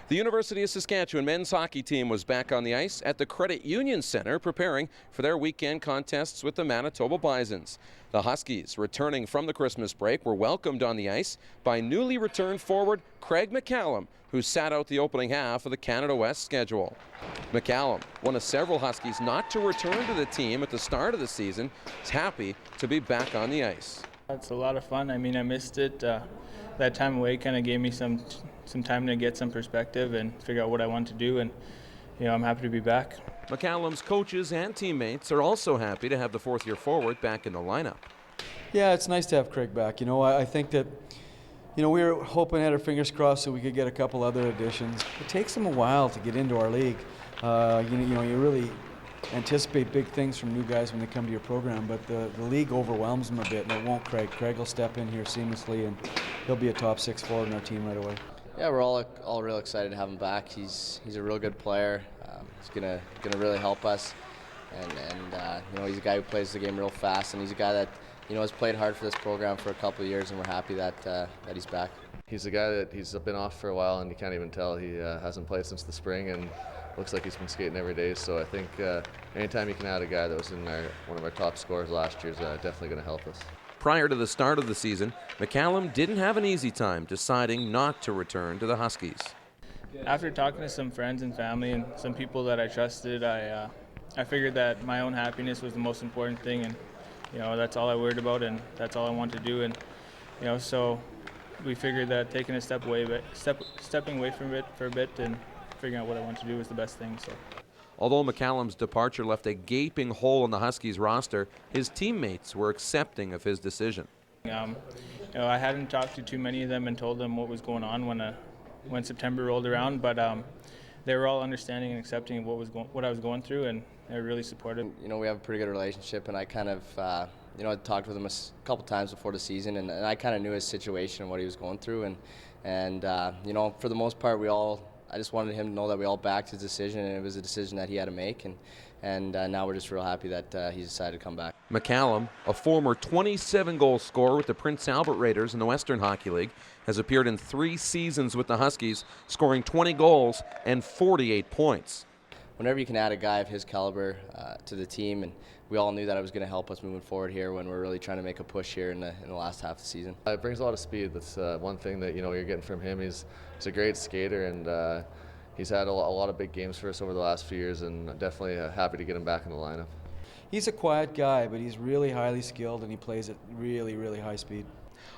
The University of Saskatchewan men's hockey team was back on the ice at the Credit Union Centre preparing for their weekend contests with the Manitoba Bisons. The Huskies, returning from the Christmas break, were welcomed on the ice by newly returned forward Craig McCallum, who sat out the opening half of the Canada West schedule. McCallum, one of several Huskies not to return to the team at the start of the season, is happy to be back on the ice. It's a lot of fun. I mean, I missed it. That time away kind of gave me some time to get some perspective and figure out what I want to do, and I'm happy to be back. McCallum's coaches and teammates are also happy to have the fourth-year forward back in the lineup. Yeah, it's nice to have Craig back. I think that we were hoping, had our fingers crossed, so we could get a couple other additions. It takes them a while to get into our league. You really anticipate big things from new guys when they come to your program, but the league overwhelms them a bit, and it won't Craig. Craig will step in here seamlessly, and he'll be a top six forward in our team right away. Yeah, we're all real excited to have him back. He's a real good player. He's gonna really help us, and he's a guy who plays the game real fast, and he's a guy that has played hard for this program for a couple of years, and we're happy that he's back. He's a guy that he's been off for a while, and you can't even tell. He hasn't played since the spring, and looks like he's been skating every day. So I think anytime you can add a guy that was in one of our top scorers last year is definitely going to help us. Prior to the start of the season, McCallum didn't have an easy time deciding not to return to the Huskies. After talking to some friends and family and some people that I trusted, I figured that my own happiness was the most important thing, and that's all I worried about, and that's all I want to do. And so we figured that taking a stepping away from it for a bit and figuring out what I want to do was the best thing. So. Although McCallum's departure left a gaping hole in the Huskies roster, his teammates were accepting of his decision. I hadn't talked to too many of them and told them what was going on when September rolled around, but they were all understanding and accepting of what I was going through, and they were really supportive. We have a pretty good relationship, and I kind of I talked with him a couple times before the season, and I kind of knew his situation and what he was going through, and for the most part I just wanted him to know that we all backed his decision, and it was a decision that he had to make, and now we're just real happy that he decided to come back. McCallum, a former 27-goal scorer with the Prince Albert Raiders in the Western Hockey League, has appeared in 3 seasons with the Huskies, scoring 20 goals and 48 points. Whenever you can add a guy of his caliber to the team, and we all knew that it was going to help us moving forward here when we're really trying to make a push here in the last half of the season. It brings a lot of speed. That's one thing that you're getting from him. He's a great skater, and he's had a lot of big games for us over the last few years, and definitely happy to get him back in the lineup. He's a quiet guy, but he's really highly skilled, and he plays at really, really high speed.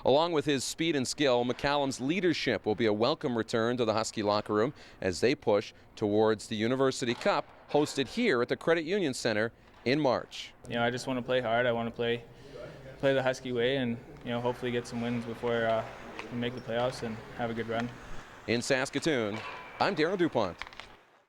Along with his speed and skill, McCallum's leadership will be a welcome return to the Husky locker room as they push towards the University Cup hosted here at the Credit Union Centre in March. I just want to play hard. I want to play the Husky way, and hopefully get some wins before we make the playoffs and have a good run. In Saskatoon, I'm Darryl DuPont.